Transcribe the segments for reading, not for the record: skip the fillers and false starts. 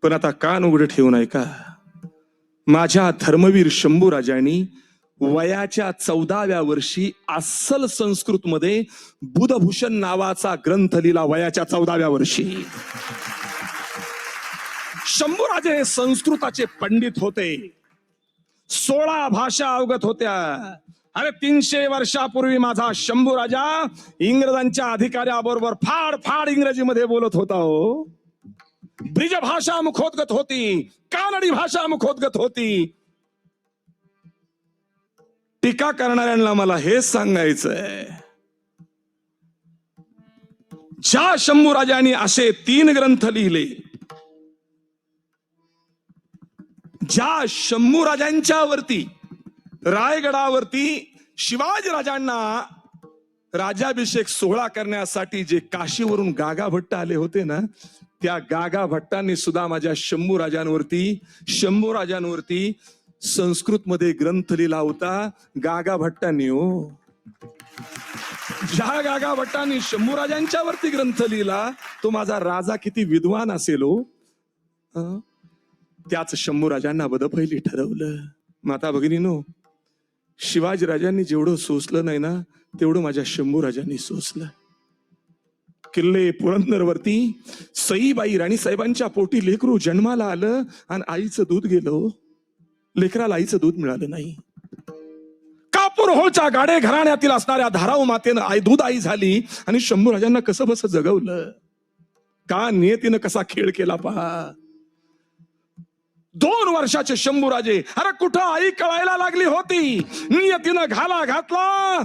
पण आता कान उघड ठेवून ऐका. माझ्या धर्मवीर शंभूराजांनी वयाच्या 14व्या वर्षी अस्सल संस्कृत मध्ये बुधभूषण नावाचा ग्रंथ लिहिला. वयाच्या 14व्या वर्षी शंभूराजे संस्कृताचे पंडित होते. 16 भाषा अवगत होत्या. अरे 300 वर्षापूर्वी माझा शंभूराजा इंग्रजांच्या अधिकाऱ्याबरोबर फाड फाड इंग्रजीमध्ये बोलत होता. हो, ब्रिज भाषा मुखोद्गत होती, कानडी भाषा मुखोद्गत होती. टीका करणाऱ्यांना मला हे सांगायचंय, ज्या शंभूराजांनी असे 3 ग्रंथ लिहिले, ज्या शंभूराजांच्या वरती रायगडावरती शिवाजी राजांना राज्याभिषेक सोहळा करण्यासाठी जे काशीवरून गागा भट्ट आले होते ना, त्या गागा भट्टांनी सुद्धा माझ्या शंभूराजांवरती संस्कृत मध्ये ग्रंथ लिहिला होता. गागा भट्टांनी, हो, ज्या गागा भट्टांनी शंभूराजांच्या वरती ग्रंथ लिहिला, तो माझा राजा किती विद्वान असेल. हो, त्याच शंभूराजांना बदपैली ठरवलं. माता भगिनीनो, शिवाजीराजांनी जेवढं सोसलं नाही ना, तेवढं माझ्या शंभूराजांनी सोसलं. किल्ले पुरंदरवरती सईबाई राणी साहेबांच्या पोटी लेकरू जन्माला आलं आणि आईचं दूध गेलं. लेकराला आईचं दूध मिळालं नाही. कापूर होळच्या गाडे घराण्यातील असणाऱ्या धाराऊ मातेनं दूध आई झाली आणि शंभूराजांना कसं बस जगवलं. का नियतीनं कसा खेळ केला पहा. 2 वर्षाचे शंभूराजे, अरे कुठं आई कळायला लागली होती, नियतीनं घाला घातला.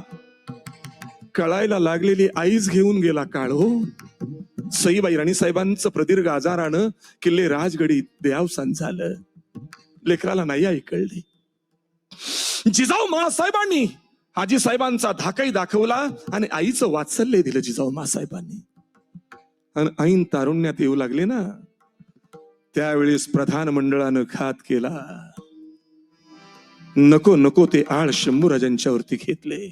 कळायला लागलेली आईच घेऊन गेला काळ. हो, सईबाई राणी साहेबांचं प्रदीर्घ आजारानं किल्ले राजगडी देहावसान झालं. लेकराला नाही आई कळली. जिजाऊ मासाहेबांनी आजी साहेबांचा धाकही दाखवला आणि आईचं वात्सल्य दिलं जिजाऊ मासाहेबांनी. आणि ऐन तारुण्यात येऊ लागले ना, त्यावेळेस प्रधान मंडळानं घात केला. नको नको ते आळ शंभूराजांच्या वरती घेतले.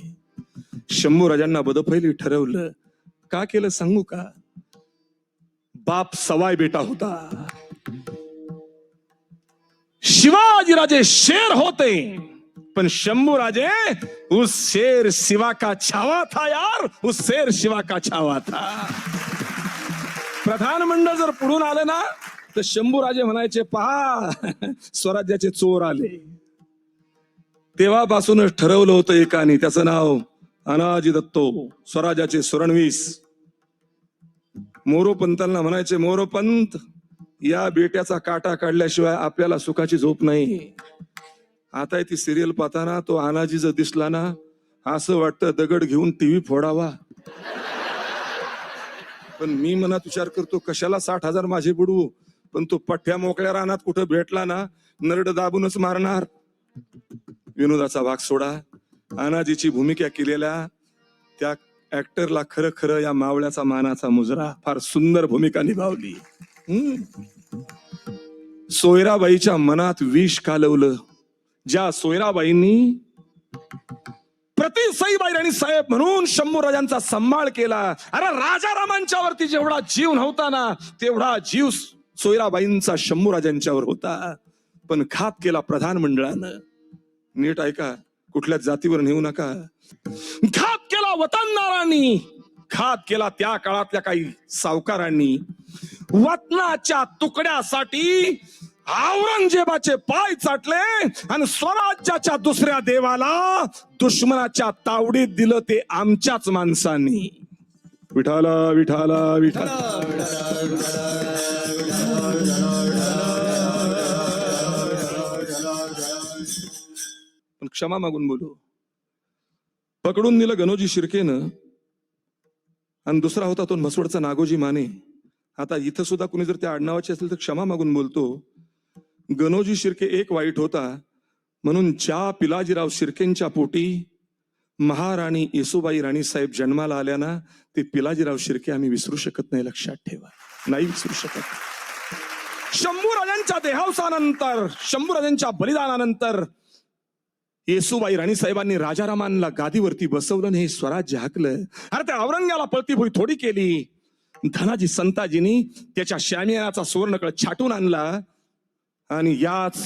शंभूराजांना बदपैली ठरवलं. का केलं सांगू का? बाप सवाय बेटा होता. शिवाजीराजे शेर होते, पण शंभूराजे उस शेर शिवा का छावा था यार, उस शेर शिवा का छावा था. प्रधान मंडळ जर पुढून आलं ना, तर शंभूराजे म्हणायचे, पहा स्वराज्याचे चोर आले. तेव्हापासूनच ठरवलं होतं एकाने, त्याचं नाव अनाजी दत्तो, स्वराज्याचे सुरणवीस. मोरोपंतांना म्हणायचे, मोरोपंत, या बेट्याचा काटा काढल्याशिवाय आपल्याला सुखाची झोप नाही. आता ती सिरियल पाहताना तो अनाजी जर दिसला ना, असं वाटतं दगड घेऊन टीव्ही फोडावा. पण मी मनात विचार करतो, कशाला 60,000 माझे बुडवू. पण तो पठ्ठ्या मोकळ्या रानात कुठं भेटला ना, नरड दाबूनच मारणार. विनोदाचा भाग सोडा, अनाजीची भूमिका केलेल्या त्या ऍक्टरला खरं खरं या मावळ्याचा मानाचा मुजरा. फार सुंदर भूमिका निभावली. सोयराबाईच्या मनात विष कालवलं. ज्या सोयराबाईंनी प्रति सईबाई राणी साहेब म्हणून शंभूराजांचा सांभाळ केला. अरे राजारामांच्या वरती जेवढा जीव नव्हता ना, तेवढा जीव सोयराबाईंचा शंभूराजांच्यावर होता. पण घात केला प्रधान मंडळानं. नीट ऐका, कुठल्या जातीवर नेऊ नका. घात केला वतनदारांनी, घात केला त्या काळातल्या काही सावकारांनी. वतनाच्या तुकड्यासाठी औरंगजेबाचे पाय चाटले आणि स्वराज्याच्या दुसऱ्या देवाला दुश्मनाच्या तावडीत दिलं ते आमच्याच माणसांनी. विठाला विठाला विठाला. पण क्षमा मागून बोलू. पकडून दिलं गणोजी शिर्केनं आणि दुसरा होता तो म्हसवडचा नागोजी माने. आता इथं सुद्धा कुणी जर त्या आडनावाचे असेल तर क्षमा मागून बोलतो. गणोजी शिर्के एक वाईट होता, म्हणून ज्या पिलाजीराव शिर्केंच्या पोटी महाराणी येसुबाई राणी साहेब जन्माला आल्या ना, ते पिलाजीराव शिर्के आम्ही विसरू शकत नाही. लक्षात ठेवा, नाही विसरू शकत. शंभूराजांच्या देहावसानंतर, शंभूराजांच्या बलिदानानंतर येसुबाई राणी साहेबांनी राजारामांना गादीवरती बसवलं, हे स्वराज्य हाकलं. अरे त्या औरंग्याला पळती भुई थोडी केली. धनाजी संताजीनी त्याच्या शामियानाचा सुवर्णकळ छाटून आणला आणि याच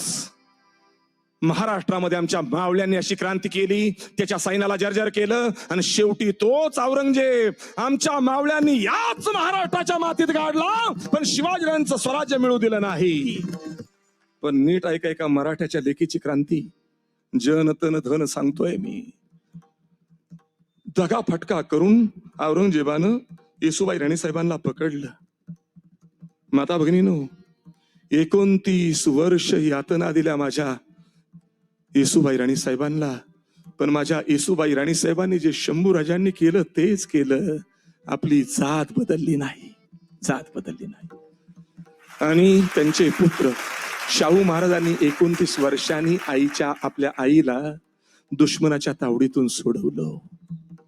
महाराष्ट्रामध्ये आमच्या मावळ्यांनी अशी क्रांती केली, त्याच्या सैन्याला जर्जर केलं आणि शेवटी तोच औरंगजेब आमच्या मावळ्यांनी याच महाराष्ट्राच्या मातीत गाडला, पण शिवाजीराजांचं स्वराज्य मिळू दिलं नाही. पण नीट ऐका, का मराठ्याच्या लेकीची क्रांती जन तन धन सांगतोय मी. दगा फटका करून औरंगजेबानं येसुबाई राणी साहेबांना पकडलं. माता भगिनीनो, 29 वर्ष यातना दिल्या माझ्या येसुबाई राणी साहेबांना, पण माझ्या येसुबाई राणी साहेबांनी जे शंभूराजांनी केलं तेच केलं. आपली जात बदलली नाही, जात बदलली नाही. आणि त्यांचे पुत्र शाहू महाराजांनी 29 वर्षांनी आपल्या आईला दुश्मनाच्या तावडीतून सोडवलं,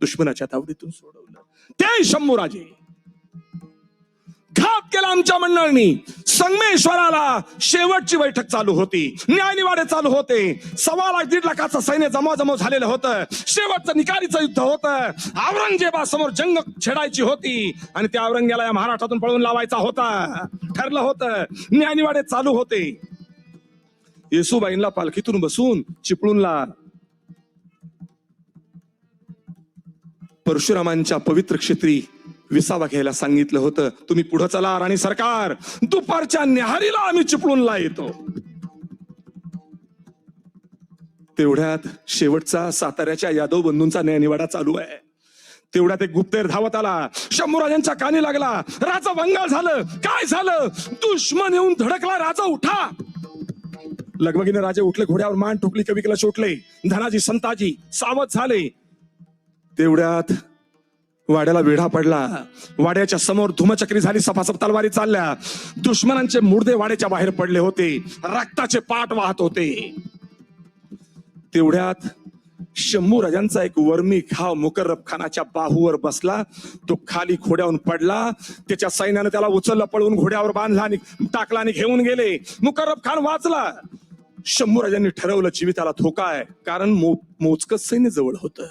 दुश्मनाच्या तावडीतून सोडवलं. ते शंभूराजे घात केला आमच्या मंडळींनी. संगमेश्वराला शेवटची बैठक चालू होती, न्यायनिवाडे चालू होते. 1.25 लाख 1.5 लाखाचं सैन्य जमाजमा झालेलं होतं. शेवटचं निकालीचं युद्ध होतं. औरंगजेबासमोर जंग छेडायची होती आणि त्या औरंगजेबाला या महाराष्ट्रातून पळवून लावायचा होता, ठरलं होतं. न्यायनिवाडे चालू होते. येसुबाईंना पालखीतून बसून चिपळूणला परशुरामांच्या पवित्र क्षेत्री विसावा घ्यायला सांगितलं होतं. तुम्ही पुढे चला राणी सरकार, दुपारच्या न्याहारीला आम्ही चिपळूणला येतो. तेवढ्यात शेवटचा साताऱ्याच्या यादव बंधूंचा न्यायनिवाडा चालू आहे. तेवढ्यात एक गुप्तेर धावत आला, शंभूराजांच्या कानी लागला. राजा वंगाळ झालं. काय झालं? दुश्मन येऊन धडकला. राजा उठा. लगबगीने राजे उठले, घोड्यावर मान ठोकली, कविकेला शोटले. धनाजी संताजी सावध झाले. तेवढ्यात वाड्याला वेढा पडला. वाड्याच्या समोर धुमचक्री झाली, सपासप तलवारी चालल्या. दुश्मनांचे मुर्दे वाड्याच्या बाहेर पडले होते, रक्ताचे पाट वाहत होते. तेवढ्यात शंभूराजांचा एक वर्मी घाव मुकर्रब खानाच्या बाहूवर बसला. तो खाली घोड्यावरून पडला. त्याच्या सैन्याने त्याला उचललं, पळवून घोड्यावर बांधला आणि टाकला आणि घेऊन गेले. मुकर्रब खान वाचला. शंभूराजांनी ठरवलं जीविताला धोका आहे, कारण मोजकच सैन्य जवळ होतं.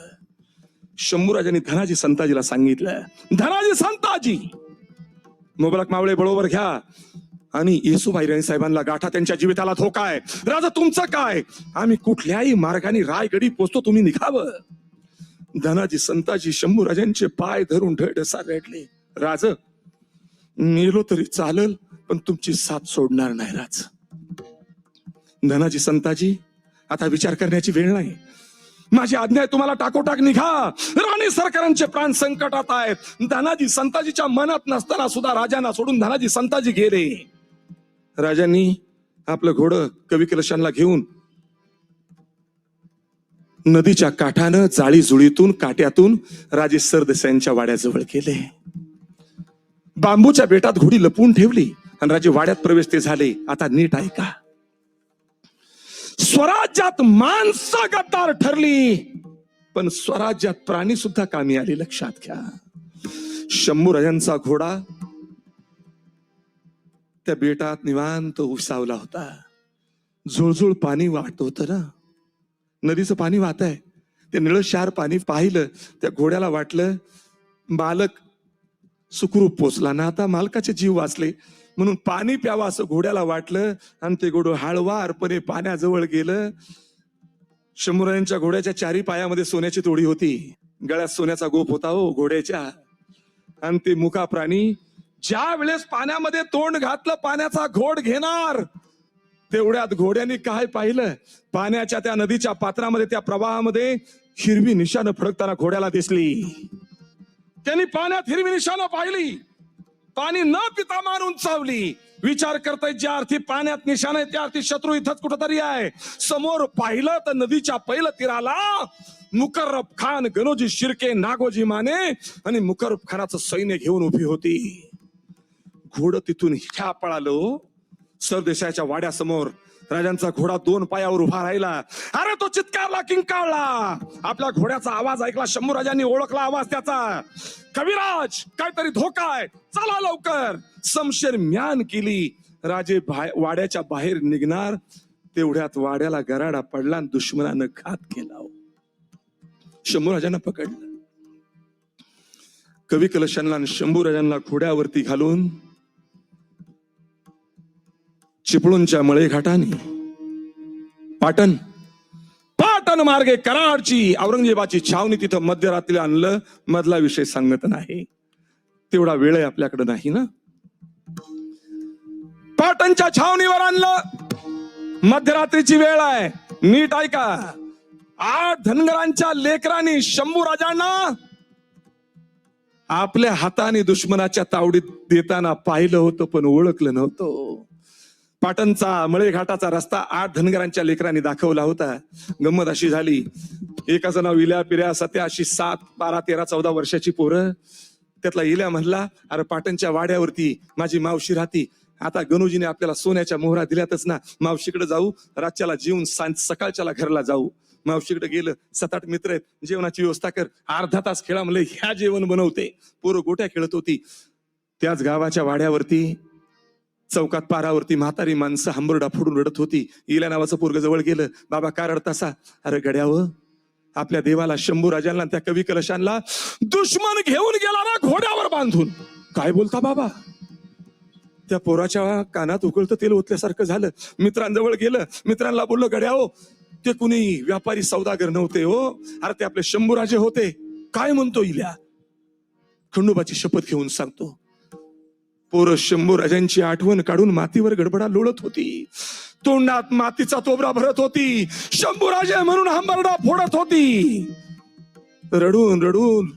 शंभूराजांनी धनाजी संताजीला सांगितलं, धनाजी संताजी, मुबलक मावळे बरोबर घ्या आणि येसुबाई राणी साहेबांना गाठा, त्यांच्या जीविताला धोका आहे. राजा तुमचं काय? आम्ही कुठल्याही मार्गाने रायगडी पोचतो, तुम्ही निघावं. धनाजी संताजी शंभूराजांचे पाय धरून ढळढसा रडले. राज, मेलो तरी चालल, पण तुमची साथ सोडणार नाही. राज, धनाजी संताजी, आता विचार करण्याची वेळ नाही. माझी आज्ञा आहे, तुम्हाला टाकोटाक निघा. राणी सरकारांचे प्राण संकटात आहेत. धनाजी संताजीच्या मनात नसताना सुद्धा राजांना सोडून धनाजी संताजी गेले. राजांनी आपलं घोडं कवी कलशांना घेऊन नदीच्या काठानं जाळी जुळीतून काट्यातून राजे सरदेसाईंच्या वाड्याजवळ गेले. बांबूच्या बेटात घोडी लपवून ठेवली आणि राजे वाड्यात प्रवेश ते झाले. आता नीट ऐका. स्वराज्यात माणसं गद्दार ठरली, पण स्वराज्यात प्राणी सुद्धा कामी आले. लक्षात घ्या. शंभूराजांचा घोडा त्या बेटात निवांत उसावला होता. झुळझुळ पाणी वाहत होतं ना, नदीचं पाणी वाहत आहे. ते निळशार पाणी पाहिलं, त्या घोड्याला वाटलं मालक सुखरूप पोचला ना, आता मालकाचे जीव वाचले म्हणून पाणी प्यावा असं घोड्याला वाटलं आणि ते घोडं हळवारपणे पाण्याजवळ गेलं. शंभूराजांच्या घोड्याच्या चारी पायामध्ये सोन्याची तोडी होती, गळ्यात सोन्याचा गोप होता हो घोड्याच्या. आणि ते मुका प्राणी ज्या वेळेस पाण्यामध्ये तोंड घातलं, पाण्याचा घोड घेणार, तेवढ्यात घोड्याने काय पाहिलं? पाण्याच्या त्या नदीच्या पात्रामध्ये, त्या प्रवाहामध्ये हिरवी निशाणं फडकताना घोड्याला दिसली. त्यांनी पाण्यात हिरवी निशाणं पाहिली. पाणी न पिता मारून चावली. विचार करताय, ज्या अर्थी पाण्यात निशाण आहे त्या अर्थी शत्रू इथंच कुठंतरी आहे. समोर पाहिलं तर नदीच्या पहिलं तीराला मुकर्रब खान, गणोजी शिर्के, नागोजी माने आणि मुकर्रब खानाचं सैन्य घेऊन उभी होती. घोडं तिथून ह्या पळालो. सरदेसाईच्या वाड्यासमोर राजांचा घोडा 2 पायावर उभा राहिला. अरे तो चित्कारला, किंकाळला. आपल्या घोड्याचा आवाज ऐकला. शंभूराजांनी ओळखला आवाज त्याचा. कविराज, काहीतरी धोका आहे, चला लवकर. समशेर म्यान केली. राजे वाड्याच्या बाहेर निघणार, तेवढ्यात वाड्याला गराडा पडला आणि दुश्मनानं घात केला. शंभूराजांना पकडलं. कवी कलशांना आणि शंभूराजांना घोड्यावरती घालून चिपळूणच्या मळे घाटाने पाटण मार्गे कराडची औरंगजेबाची छावणी तिथं मध्यरात्री आणलं. मधला विषय सांगत नाही, तेवढा वेळ आहे आपल्याकडे नाही ना. पाटणच्या छावणीवर आणलं, मध्यरात्रीची वेळ आहे, नीट ऐका. 8 धनगरांच्या लेकरांनी शंभूराजांना आपल्या हाताने दुश्मनाच्या तावडीत देताना पाहिलं होतं, पण ओळखलं नव्हतं. पाटणचा मळे घाटाचा रस्ता 8 धनगरांच्या लेकरांनी दाखवला होता. गंमत अशी झाली, एकाचं नाव इल्या पिऱ्या सत्या, अशी 7, 12, 13, 14 वर्षाची पोरं. त्यातला इल्या म्हणला, अरे पाटणच्या वाड्यावरती माझी मावशी राहती, आता गणूजीने आपल्याला सोन्याच्या मोहरा दिल्यातच ना, मावशीकडे जाऊ, रातच्याला जेवून सकाळच्याला घरला जाऊ. मावशीकडे गेलं, 7-8 मित्र आहेत, जेवणाची व्यवस्था कर, अर्धा तास खेळा म्हणलं, ह्या जेवण बनवते. पोरं गोट्या खेळत होती. त्याच गावाच्या वाड्यावरती चौकात पारावरती म्हातारी माणसं हंबरडा फोडून रडत होती. इल्या नावाचं पोरग जवळ गेलं, बाबा का रडतासा? अरे गड्यावं, आपल्या देवाला शंभूराजांना त्या कवी कलशांना दुश्मन घेऊन गेला ना घोड्यावर बांधून. काय बोलता बाबा? त्या पोराच्या कानात उकळतं तेल ओतल्यासारखं झालं. मित्रांजवळ गेलं, मित्रांना बोललो, गड्याओ, ते कुणी व्यापारी सौदागर नव्हते हो, अरे ते आपले शंभूराजे होते. काय म्हणतो इल्या? खंडोबाची शपथ घेऊन सांगतो. पोरं शंभूराजांची आठवण काढून मातीवर गडबडा लोळत होती, तोंडात मातीचा तोबरा भरत होती, शंभूराजे म्हणून हंबरडा फोडत होती. रडून रडून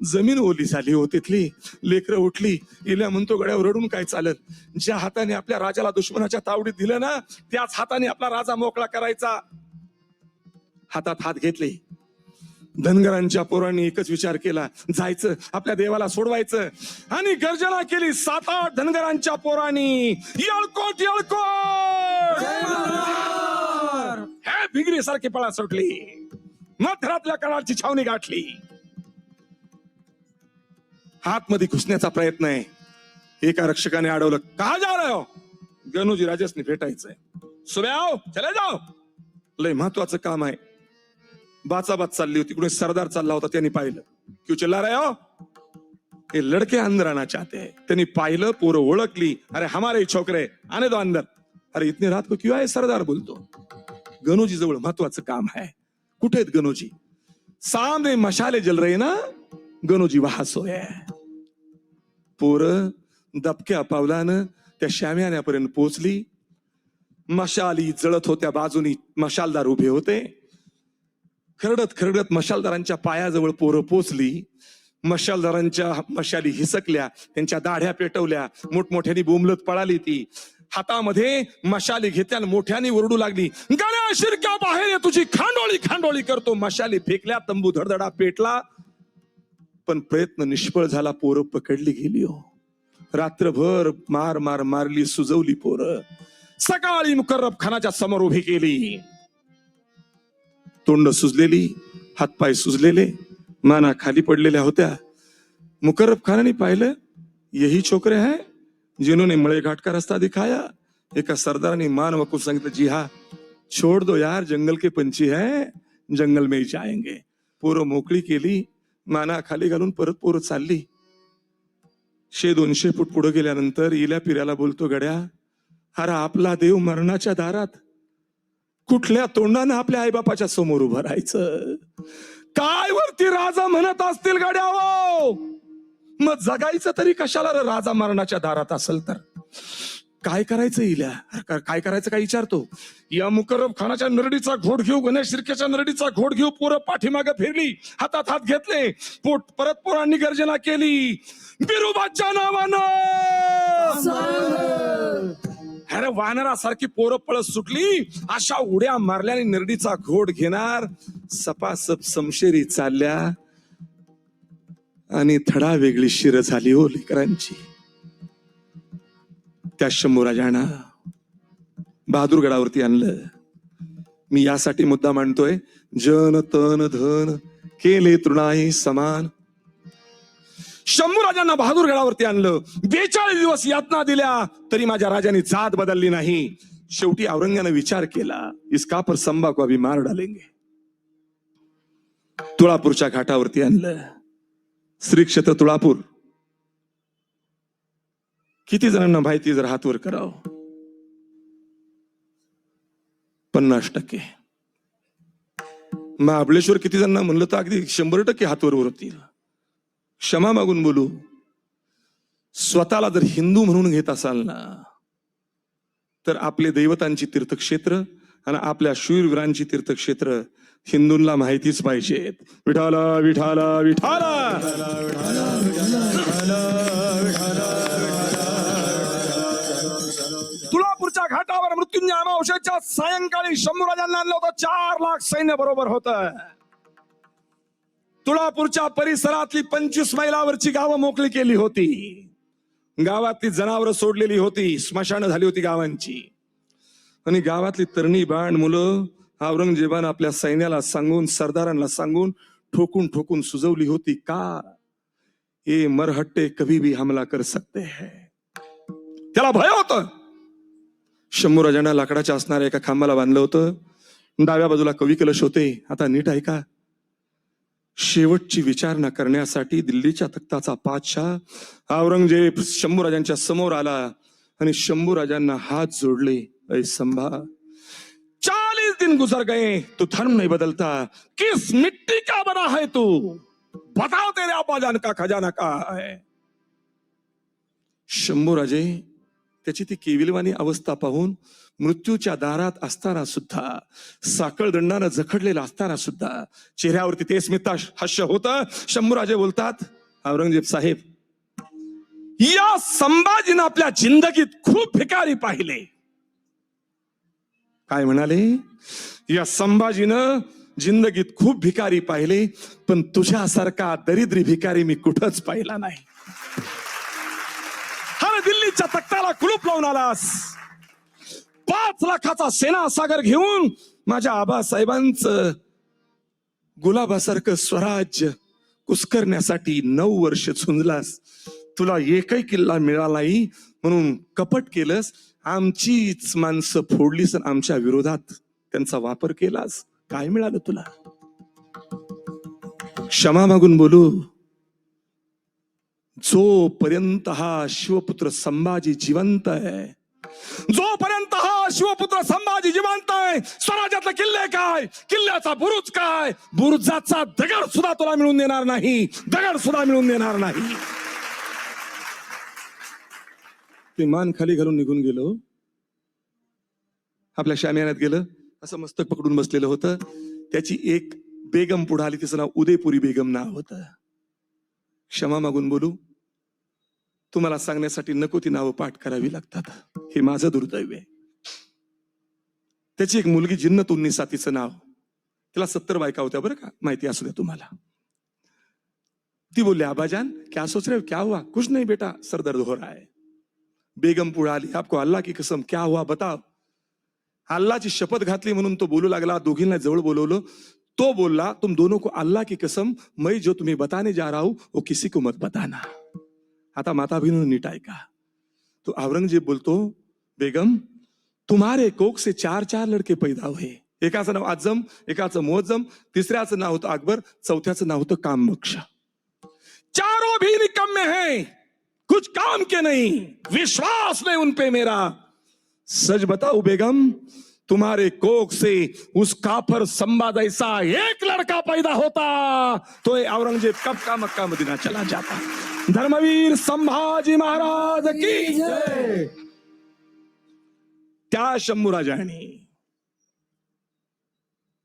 जमीन ओली झाली हो तिथली. लेकरं उठली. इल्या म्हणतो, गड्यावर रडून काय चालत? ज्या हाताने आपल्या राजाला दुश्मनाच्या तावडीत दिलं ना, त्याच हाताने आपला राजा मोकळा करायचा. हातात हात घेतले. धनगरांच्या पोरांनी एकच विचार केला, जायचं, आपल्या देवाला सोडवायचं. आणि गर्जना केली 7-8 धनगरांच्या पोरांनी, येळकोट येळकोट, हे भिगरी सारखी पळा सुटली. मध्यरातल्या कराडची छावणी गाठली. हातमध्ये घुसण्याचा प्रयत्न आहे. एका रक्षकाने अडवलं, कहा जा रहे हो? गणूजी राजेसने भेटायचंय. सुबह आओ, चले जाओ, लय महत्वाचं काम आहे. बाचाबाच चालली होती, कुणी सरदार चालला होता, त्यांनी पाहिलं. क्यों चिल्ला रहे हो? हे लड़के अंदर आना चाहते हैं. त्यांनी पाहिलं, पोरं ओळखली, अरे हमारे छोकरे, आने दो अंदर. अरे इतने रात को क्यों आए? सरदार बोलतो. गणूजी जवळ महत्वाचं काम आहे. कुठे आहेत गणूजी? सामने मशाले जल रहे ना, गणूजी वहां सोए. पोरं दबक्या पावलानं त्या शाम्यान्यापर्यंत पोहोचली. मशाली जळत होत्या, बाजूनी मशालदार उभे होते. खरडत खरडत मशालदारांच्या पायाजवळ पोरं पोचली. मशालदारांच्या मशाली हिसकल्या, त्यांच्या दाढ्या पेटवल्या, मोठमोठ्यानी बोंबलत पळाली. ती हातामध्ये मशाली घेतल्या, मोठ्याने ओरडू लागली, गण्या शिरक्या बाहेर ये, तुझी खांडोळी खांडोळी करतो. मशाली फेकल्या, तंबू धडधडा पेटला, पण प्रयत्न निष्फळ झाला. पोरं पकडली गेली हो. रात्रभर मार मार मारली, सुजवली पोरं. सकाळी मुकर्रब खानाच्या समोर उभी केली. तोंड सुजलेली, हातपाय सुजलेले, माना खाली पडलेल्या होत्या. मुकर्रब खानाने पाहिलं, यही छोकरे हैं जिन्होंने मळे घाट का रास्ता दिखाया. एका सरदाराने मान वकून सांगितलं, जी हा, छोड़ दो यार, जंगल के पंछी है, जंगल में ही जाएंगे. पोरं मोकळी केली. माना खाली घालून परत पोरं चालली. 100-200 फूट पुढे गेल्यानंतर इल्या पिऱ्याला बोलतो, गड्या, अरे आपला देव मरणाच्या दारात, कुठल्या तोंडानं आपल्या आईबापाच्या समोर उभं राहायचं? काय वरती राजा म्हणत असतील गड्यावो, मग जगायचं तरी कशाला रे? राजा मरणाच्या दारात असेल तर काय करायचं? इल्या काय करायचं काय विचारतो. या मुकर्रब खानाच्या नरडीचा घोड घेऊ, गणेश शिर्केच्या नरडीचा घोड घेऊ. पोरं पाठीमागे फिरली, हातात हात घेतले. परत पोरांनी गर्जना केली, बिरुबाच्या नावानं. अरे वानरासारखी पोरं पळत सुटली. अशा उड्या मारल्याने नरडीचा घोड घेणार, सपासप समशेरी चालल्या आणि थडा वेगळी शिर झाली हो लेकरांची. त्या शंभूराजांना बहादूरगडावरती आणलं. मी यासाठी मुद्दा मांडतोय, जन तन धन केले तृणाई समान. शंभूराजांना बहादूरगडावरती आणलं. 42 दिवस यातना दिल्या तरी माझ्या राजाने जात बदलली नाही. शेवटी औरंग्याने विचार केला, इसका पर संबा को अभी मार डालेंगे. तुळापूरच्या घाटावरती आणलं. श्री क्षेत्र तुळापूर. किती जणांना माहिती जर हातवर करावं? 50%. महाबळेश्वर किती जणांना म्हणलं तर अगदी 100% हातवर होतील. क्षमा मागून बोलू, स्वतःला जर हिंदू म्हणून घेत असाल ना, तर आपले दैवतांची तीर्थक्षेत्र आणि आपल्या शूरवीरांची तीर्थक्षेत्र हिंदूंना माहितीच पाहिजेत. विठाला विठाला विठाला. तुळापूरच्या घाटावर मृत्युंजय अमावस्येच्या सायंकाळी शंभूराजांना आणलं होतं. 4 लाख सैन्य बरोबर होतं. तुळापूरच्या परिसरातली 25 मैलावरची गावं मोकळी केली होती. गावातली जनावरं सोडलेली होती. स्मशान झाली होती गावांची. आणि गावातली तरणी बाण मुलं औरंगजेबानं आपल्या सैन्याला सांगून, सरदारांना सांगून ठोकून ठोकून सुजवली होती का, ये मरहट्टे कभी भी हमला कर सकते हैं. त्याला भय होतं. शंभूराजांना लाकडाच्या असणाऱ्या एका खांबाला बांधलं होतं. डाव्या बाजूला कवी कलश होते. आता नीट ऐका. शेवटची विचारणा करण्यासाठी दिल्लीच्या तख्ताचा पातशाह औरंगजेब शंभूराजांच्या समोर आला आणि शंभूराजांना हात जोडले. ऐ संभा, 40 दिन गुजर गए, तू धर्म नहीं बदलता. किस मिट्टी का बना है तू? बताओ तेरे अब्बाजान का खजाना का है. शंभूराजे त्याची ती केविलवाणी अवस्था पाहून, मृत्यूच्या दारात असताना सुद्धा, साखळदंडानं जखडलेला असताना सुद्धा चेहऱ्यावरती ते स्मित हास्य होतं. शंभूराजे बोलतात, औरंगजेब साहेब, या संभाजीनं आपल्या जिंदगीत खूप भिकारी पाहिले. काय म्हणाले? या संभाजीनं जिंदगीत खूप भिकारी पाहिले, पण तुझ्यासारखा दरिद्री भिकारी मी कुठंच पाहिला नाही. हा दिल्लीच्या तख्ताला कुलूप लावून आलास. 5 लाखाचा सेना सागर घेऊन माझ्या आबासाहेबांचं गुलाबासारखं स्वराज्य कुस्करण्यासाठी 9 वर्ष झुंजलास. तुला एकही किल्ला मिळालाही म्हणून कपट केलंस. आमचीच माणसं फोडलीस आणि आमच्या विरोधात त्यांचा वापर केलास. काय मिळालं तुला? क्षमा मागून बोलू, जोपर्यंत हा शिवपुत्र संभाजी जिवंत आहे, जोपर्यंत हा शिवपुत्र संभाजी जिवंत आहे, स्वराज्यातले किल्ले काय, किल्ल्याचा बुरुज काय, बुरुजाचा दगड सुद्धा तुला मिळून देणार नाही. दगड सुद्धा मिळून देणार नाही. ते मान खाली घालून निघून गेलो. आपल्या शामियानात गेलं. असं मस्तक पकडून बसलेलं होतं. त्याची एक बेगम पुढे आली. तिचं नाव उदयपुरी बेगम नाव होतं. क्षमा मागून बोलू, तुम्हाला सांगण्यासाठी नको ती नावं पाठ करावी लागतात. हे माझं दुर्दैव आहे. त्याची एक मुलगी जिन्नत उन्निसा तिचं नाव. तिला 70 बायका होत्या बरं का, माहिती असू द्या तुम्हाला. ती बोलली, आबाजान क्या सोच रहे हो, क्या हुआ? कुछ नहीं बेटा, सर दर्द हो रहा है. बेगम पुढे आली. आपको अल्लाह की कसम क्या हुआ बताओ. अल्लाहची शपथ घातली म्हणून तो बोलू लागला. दोघींना जवळ बोलवलं. तो बोलला, तुम दोनों को अल्लाह की कसम, मैं जो तुम्हें बताने जा रहा हूं वो किसी को मत बताना. आता माता बहिणींनो नीट ऐका. तो औरंगजेब बोलतो, बेगम तुम्हारे कोख से 4 लड़के पैदा हुए. एकाचं नाव आजम, एकाचं मुअज्जम, तिसऱ्याचं नाव होतं अकबर, चौथ्याचं नाव होतं कामबख्श. चारों भी निकम्मे हैं, कुछ काम के नहीं, विश्वास नहीं उन पे मेरा. सच बताओ बेगम, तुम्हारे कोख से उस काफर संभा जैसा एक लड़का पैदा होता तो ये औरंगजेब कब का मक्का मदीना चला जाता. धर्मवीर संभाजी महाराज की जय. त्या शंभूराजांनी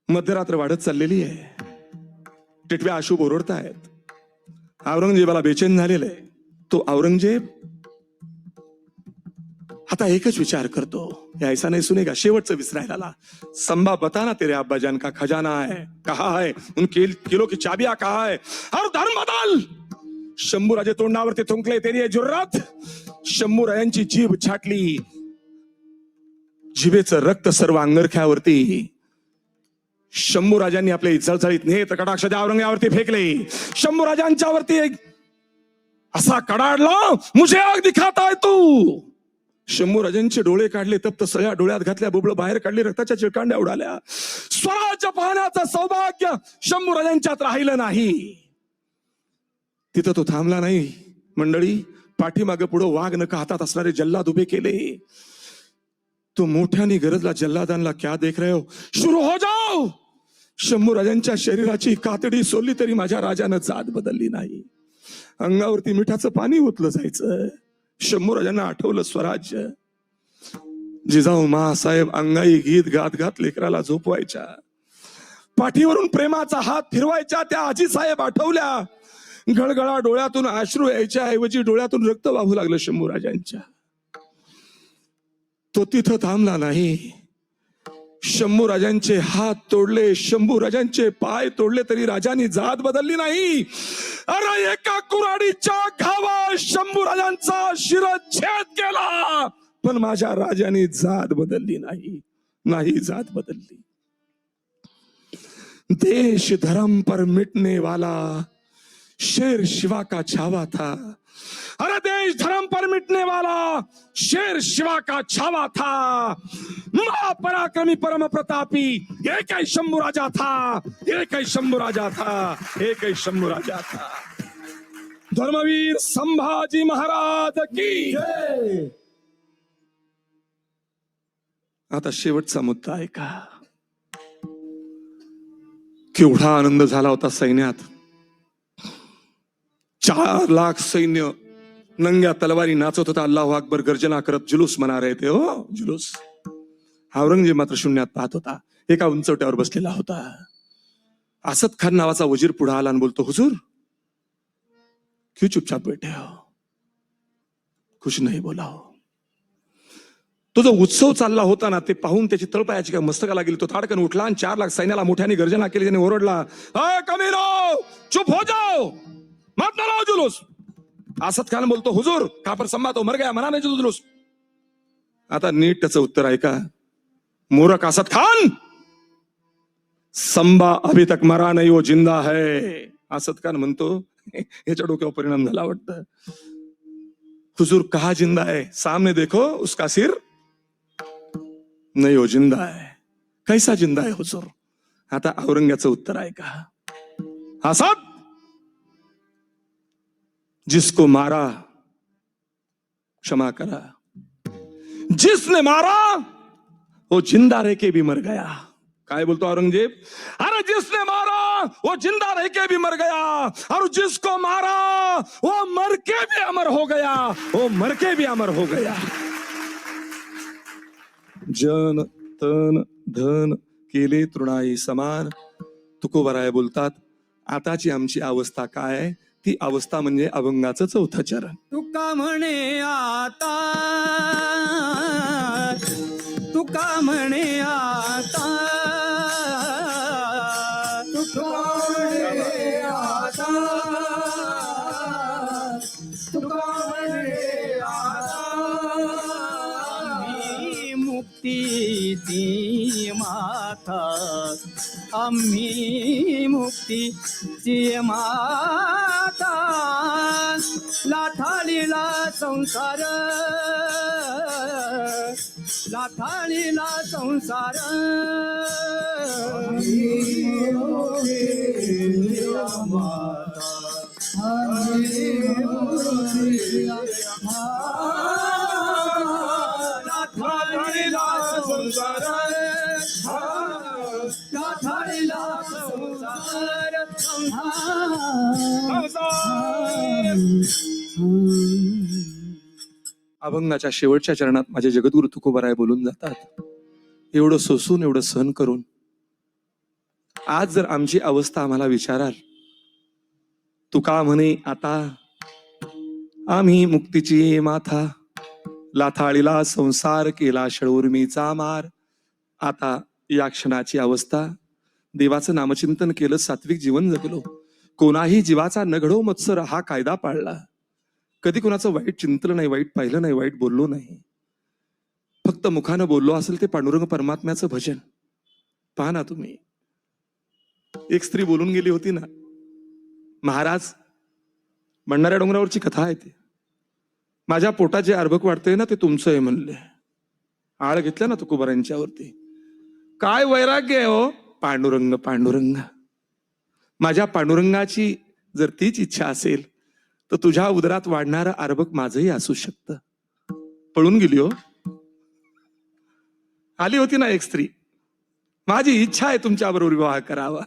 मध्यरात्र वाढत चाललेली आहे. टिटव्या अशुभ ओरडतायत. औरंगजेबाला बेचैन झालेलं आहे. तो औरंगजेब आता एकच विचार करतो, ऐसा नहीं सुनेगा. शेवटचं विसरायला आला. संभा बताना तेरे अब्बाजान का खजाना है कहा है, उन किलो की चाबिया कहा है, और धर्म बदल. शंभूराजे तोंडावरती थुंकले, तेरी आहे जुर्रत. शंभूरायांची जीभ छाटली. जिभेचं रक्त सर्व अंगरख्यावरती. शंभूराजांनी आपले जळजळीत नेत्र कटाक्ष त्या औरंगजेबावरती फेकले. शंभूराजांच्या वरती एक असा कडाडला, मुझे आग दिखाता है तू. शंभूराजांचे डोळे काढले, तप्त सळ्या डोळ्यात घातल्या, बुबळ बाहेर काढली, रक्ताच्या चिळकांड्या उडाल्या. स्वराज्य पाहण्याचं सौभाग्य शंभूराजांच्यात राहिलं नाही. तिथं तो थांबला नाही. मंडळी, पाठीमागे पुढं वाघ नका हातात असणारे जल्लाद उभे केले. तो मोठ्याने गरजला, जल्लादांना क्या देख रहे हो, शुरू हो जाओ. शंभू राजांच्या शरीराची कातडी सोडली तरी माझ्या राजानं जात बदलली नाही. अंगावरती मिठाचं पाणी ओतलं जायचं. शंभू राजांना आठवलं स्वराज्य. जिजाऊ मासाहेब अंगाई गीत गात गात लेकराला झोपवायच्या. पाठीवरून प्रेमाचा हात फिरवायच्या त्या आजी साहेब आठवल्या. गळगळा डोळ्यातून अश्रू यायच्या ऐवजी डोळ्यातून रक्त वाहू लागलं शंभू राजांच्या. तो तिथं थांबला नाही. शंभू राजांचे हात तोडले, शंभू राजांचे पाय तोडले तरी राजांनी जात बदलली नाही. अरे एका कुऱ्हाडीच्या घावा शंभू राजांचा शिरच्छेद केला, पण माझ्या राजाने जात बदलली नाही. नाही जात बदलली. देश धर्म पर मिटने वाला शेर शिवा का छावा था. अरे देश धर्म पर मिटने वाला शेर शिवा का छावा था. महापराक्रमी परम प्रतापी एक ही शंभू राजा था. एक ही शंभू राजा था. एक ही शंभू राजा था. धर्मवीर संभाजी महाराज की जय. आता शेवटचा मुद्दा आहे का. केवढा आनंद झाला होता सैन्यात. 4 लाख सैन्य नंग्या तलवारी नाचत होता. अल्लाहू अकबर गर्जना करत जुलूस मना रहे थे. हो जुलूस. औरंगजेब मात्र शून्यात पाहत होता. एका उंचवट्यावर बसलेला होता. असद खान नावाचा वजीर पुढे आला आणि बोलतो, हुजूर क्यों चुपचाप बैठे हो, कुछ नहीं बोला हो. तो जो उत्सव चालला होता ना, ते पाहून त्याची तळपायाची काय मस्तकाला गेली. तो ताडकन उठला आणि 4 लाख सैन्याला मोठ्याने गर्जना केली. त्याने ओरडला, अय कमीनो, चुप हो जाओ, मत न लाओ जुलूस. असद खान बोलतो, हुजूर कापर सम्मा तो मर गया, मना नहीं जुलूस. आता नीट त्याचं उत्तर ऐका. मूर्ख असद खान, संबा अभी तक मरा नहीं, वो जिंदा है. असद खान म्हणतो, याच्या डोक्यावर परिणाम झाला वाटतं. हुजूर कहा जिंदा है, सामने देखो उसका सिर. नहीं हो जिंदा है. कैसा जिंदा है हुजूर. आता औरंग्याचं उत्तर ऐका. असद, जिसको मारा क्षमा करा, जिसने मारा वो जिंदा रह के भी मर गया. काय बोलतो औरंगजेब. अरे जिसने मारा वो जिंदा रह के भी मर गया, और जिसको मारा वो मर के भी अमर हो गया. वो मर के भी अमर हो गया. जन तन धन केले तृणाई समान. तुकोबराय बोलतात, आताची आमची अवस्था काय. ती अवस्था म्हणजे अभंगाचं 4थं चरण. तुका म्हणे आता, तुका म्हणे आता, तुका म्हणे आता, तुका म्हणे आता. आम्ही मुक्तीची माता, आम्ही मुक्तीची माता. लाथाळीला संसार, लाथाळीला संसार. लाथाळीला संसार, लाथाळीला संसार. अभंगाच्या शेवटच्या चरणात माझे जगद्गुरु तुकोबराय बोलून जातात, एवढं सोसून, एवढं सहन करून. आज जर आमची अवस्था आम्हाला विचाराल, तुका म्हणे आता, आम्ही मुक्तीची माथा. लाथाळीला संसार केला षडूर्मीचा मार. आता या क्षणाची अवस्था, देवाचं नामचिंतन केलं, सात्विक जीवन जगलो, कोणाही जीवाचा न घडो मत्सर हा कायदा पाळला. कधी कोणाचं वाईट चिंतलं नाही, वाईट पाहिलं नाही, वाईट बोललो नाही. फक्त मुखानं बोललो असेल ते पांडुरंग परमात्म्याचं भजन. पहा ना तुम्ही, एक स्त्री बोलून गेली होती ना, महाराज भंडाऱ्या डोंगरावरची कथा आहे ती. माझ्या पोटात जे अर्भक वाटतंय ना ते तुमचं आहे म्हणले. आळ घेतल्या ना तुकोबारांच्यावरती. काय वैराग्य आहे हो. पांडुरंग पांडुरंग. माझ्या पांडुरंगाची जर तीच इच्छा असेल तर तुझ्या उदरात वाढणारं अर्भक माझंही असू शकतं. पळून गेली हो. आली होती ना एक स्त्री, माझी इच्छा आहे तुमच्याबरोबर विवाह करावा.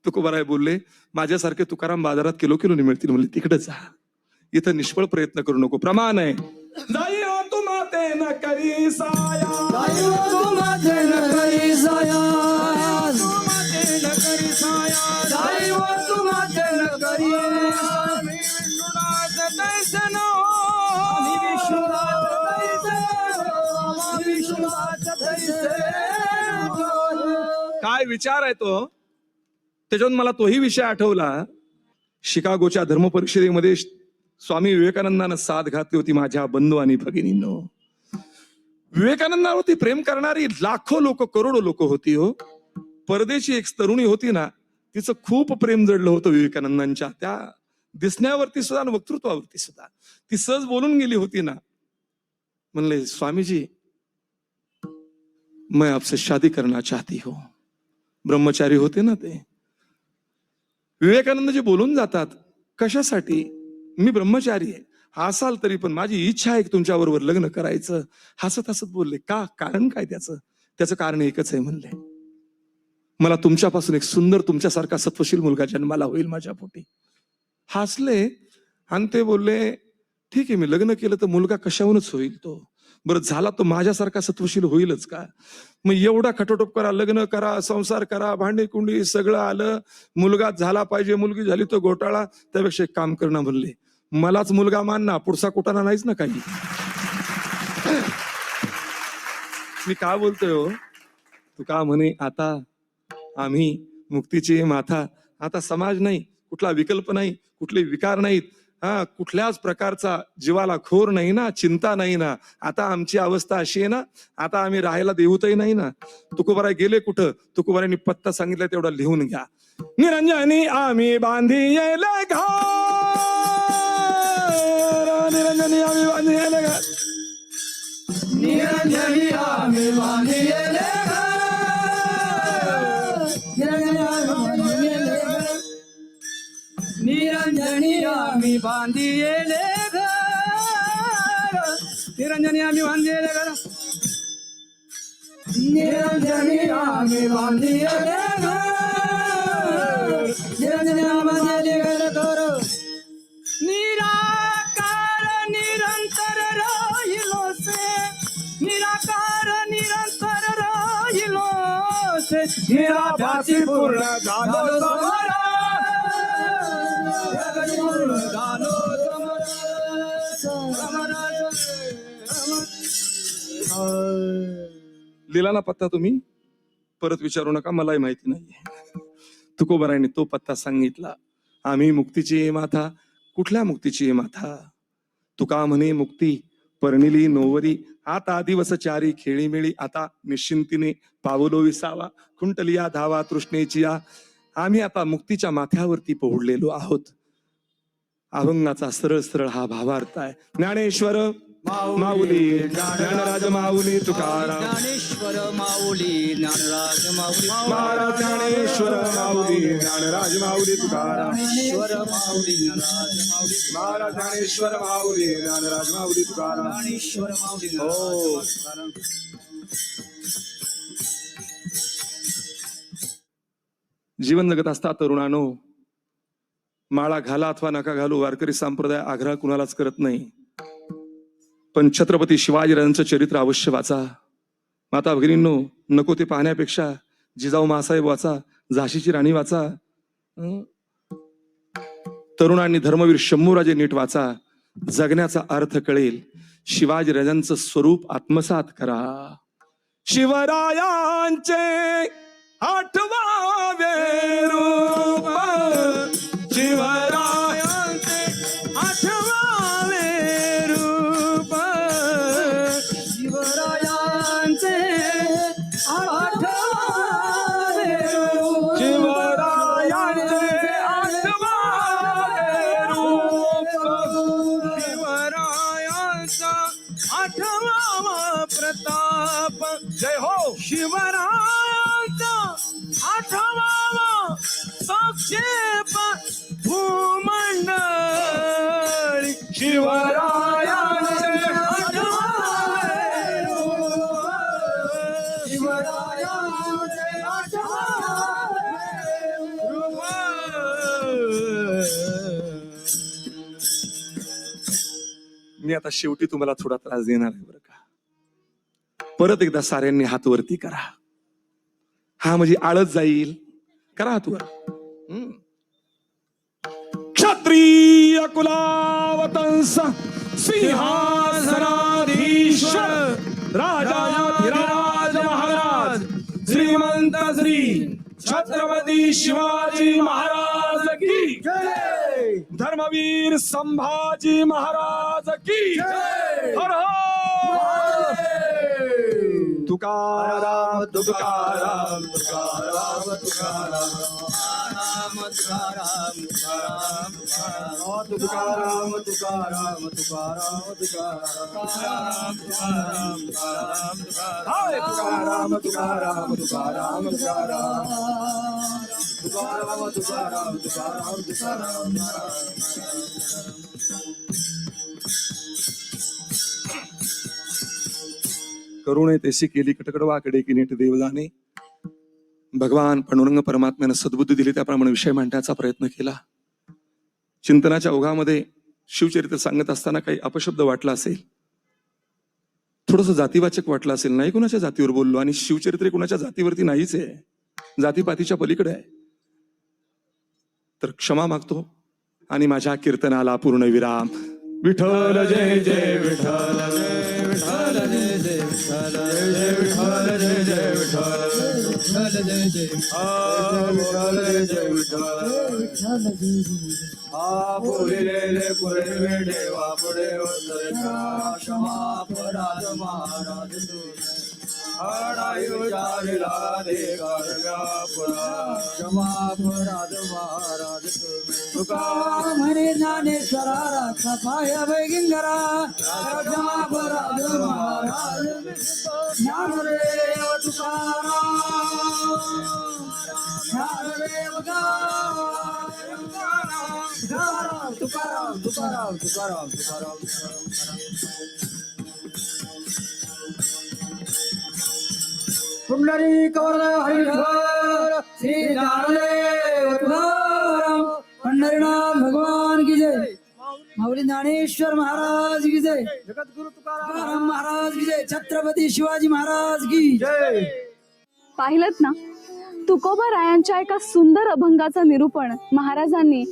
तुकोबाराय बोलले, माझ्यासारखे तुकाराम बाजारात किलो किलोने मिळतील. म्हणले तिकडे जा, इथं निष्फळ प्रयत्न करू नको. प्रमाण आहे, जाई हो तू माते न करी साया, जाई हो तू माते न करी साया, तू माते न करी साया, जाई हो तू माते न करी साया. विष्णुनाथ दर्शन विष्णुनाथ दर्शन विष्णुनाथ दर्शन. काय विचार आहे तो. त्याच्यातून मला तोही विषय आठवला. शिकागोच्या धर्म परिषदेमध्ये स्वामी विवेकानंदानं साथ घातली होती माझ्या बंधू आणि भगिनींनो. विवेकानंदावरती प्रेम करणारी लाखो लोक, करोडो लोक होती हो. परदेशी एक तरुणी होती ना, तिचं खूप प्रेम जडलं होतं विवेकानंदांच्या त्या दिसण्यावरती सुद्धा आणि वक्तृत्वावरती सुद्धा. ती सहज बोलून गेली होती ना, म्हणले स्वामीजी मैं आपसे शादी करना चाहती हूं. ब्रह्मचारी होते ना ते. विवेकानंद जे बोलून जातात, कशासाठी, मी ब्रह्मचारी आहे, हसाल तरी पण माझी इच्छा आहे की तुमच्याबरोबर लग्न करायचं. हसत हसत बोलले. का, कारण काय त्याचं कारण एकच आहे. म्हणले मला तुमच्यापासून एक सुंदर तुमच्यासारखा सत्वशील मुलगा जन्माला होईल माझ्या पोटी. हसले आणि ते बोलले ठीक आहे, मी लग्न केलं तर मुलगा कशाहूनच होईल तो. बरं झाला तो माझ्यासारखा सत्वशील होईलच का. मग एवढा खटोटोप करा, लग्न करा, संसार करा, भांडी कुंडी सगळं आलं, मुलगा झाला पाहिजे, मुलगी झाली तो घोटाळा, त्यापेक्षा एक काम करणं. म्हणले मलाच मुलगा मान ना, पुढचा कुटाणा नाहीच ना काही. मी का बोलतोय हो. तू का म्हणे आता आम्ही मुक्तीची माथा, आता समाज नाही, कुठला विकल्प नाही, कुठले विकार नाहीत, कुठल्याच प्रकारचा जीवाला खोर नाही ना, चिंता नाही ना. आता आमची अवस्था अशी आहे ना, आता आम्ही राहायला देऊतही नाही ना. तुकोबाराय गेले कुठं, तुकोबारायांनी पत्ता सांगितला तेवढा लिहून घ्या. निरंजनी आम्ही बांधी येले घर, निरंजनी आम्ही बांधी येले घर, निरंजनी आम्ही बांधी येले घर, निरंजनी आम्ही बांधी येले घर, निरंजनी आम्ही बांधी येले घर, निरंजनी आम्ही बांधी येले घर, निरंजनी आम्ही बांधी येले घर. निराकार निरंतर राहिलो से, निराकार निरंतर राहिलो से, निराभासी पूर्ण झालो समरा, पूर्ण झालो लिहिला ना पत्ता तुम्ही, परत विचारू नका, मलाही माहिती नाहीये. तुकोबारायांनी तो पत्ता सांगितला. आम्ही मुक्तीची माथा. कुठल्या मुक्तीची माथा. तुका म्हणे मुक्ती पर्णिली नोवरी, आता दिवस चारी खेळीमेळी, आता निश्चिंतीने पावलो विसावा, खुंटलिया धावा तृष्णेची या. आम्ही आता मुक्तीच्या माथ्यावरती पोहोडलेलो आहोत. अभंगाचा सरळ सरळ हा भावार्थ आहे. ज्ञानेश्वर माऊली, ज्ञानराज माऊली तुकाराम, ज्ञानेश्वर माऊली, ज्ञानराज माऊली, महाराज ज्ञानेश्वर माऊली, ज्ञानराज माऊली तुकाराम, ज्ञानेश्वर माऊली, ज्ञानराज माऊली, महाराज ज्ञानेश्वर माऊली, ज्ञानराज माऊली तुकाराम. ज्ञानेश्वर माऊली, हो. जीवन जगत असता तरुणानो, माळा घाला अथवा नका घालू, वारकरी संप्रदाय आग्रह कुणालाच करत नाही. पण छत्रपती शिवाजीराजांचं चरित्र अवश्य वाचा. माता भगिनींनो, नको ते पाहण्यापेक्षा जिजाऊ मासाहेब वाचा, झाशीची राणी वाचा, तरुणांनी धर्मवीर शंभूराजे नीट वाचा. जगण्याचा अर्थ कळेल. शिवाजीराजांचं स्वरूप आत्मसात करा. शिवरायांचे आठवावे रूप, शिवरायांचे आठवावे रूप, शिवरायांचे आठवावे रूप, शिवरायांचे आठवावे रूप, शिवरायांचा आठवावा प्रताप. जय हो. शिवरायांचा आठवावा संक्षेप भूमंडळ, शिवरायांचे आठवावे हो. शिवरायांचे आठवावे रूप. मी आता शेवटी तुम्हाला थोडा त्रास देणार आहे बरं का. परत एकदा साऱ्यांनी हात वरती करा. हा म्हणजे आळस जाईल. करा हात वर. क्षत्रिय कुलावतंस सिंहासनाधीश्वर राजाधिराज महाराज श्रीमंत श्री छत्रपती शिवाजी महाराज की जय. धर्मवीर संभाजी महाराज की हर हर तुकाराम तुकाराम तुकाराम तुकाराम तुकाराम तुकाराम तुकाराम हाय तुकाराम तुकाराम तुकाराम तुकाराम तुकाराम तुकाराम तुकाराम करुणे तेसी केली कटकडवाकडे की नीट देव जाणे. भगवान पांडुरंग परमात्म्यानं सद्बुद्धी दिली त्याप्रमाणे विषय मांडण्याचा प्रयत्न केला. चिंतनाच्या ओघामध्ये शिवचरित्र सांगत असताना काही अपशब्द वाटला असेल, थोडस जातीवाचक वाटलं असेल, नाही कुणाच्या जातीवर बोललो. आणि शिवचरित्र कुणाच्या जातीवरती नाहीच आहे, जातीपातीच्या पलीकडे आहे. तर क्षमा मागतो आणि माझ्या कीर्तनाला पूर्ण विराम. विठ्ठल जय जय विठ्ठल जय विठ्ठल जय जय विठ्ठल जय विठ्ठल जय जय विठ्ठल विठ्ठल जय जय विठ्ठल जय विठ्ठल. हा बोलिलेले पुरवे देवा पुढे उतरला क्षमा अपराध महाराज तुझे अडाई विचारिला दे गारगा पुरा क्षमा अपराध महाराज तुझे तुका म्हणे ज्ञानेश्वरा राखा पाय वैगिंगरा क्षमा अपराध महाराज ज्ञानदेव तुकाराम ज्ञानदेव तुकाराम तुकाराम तुकाराम तुकाराम तुकाराम पुंडरीक वरद हरिहर श्री ज्ञानदेव तुकाराम पंढरीनाथ भगवान की जय. माऊली ज्ञानेश्वर महाराज की जय. जगद्गुरु तुकाराम महाराज की जय. छत्रपती शिवाजी महाराज की जय. पाहिलत ना, तुकोबा रायांच्या एका सुंदर अभंगाचं निरूपण महाराजांनी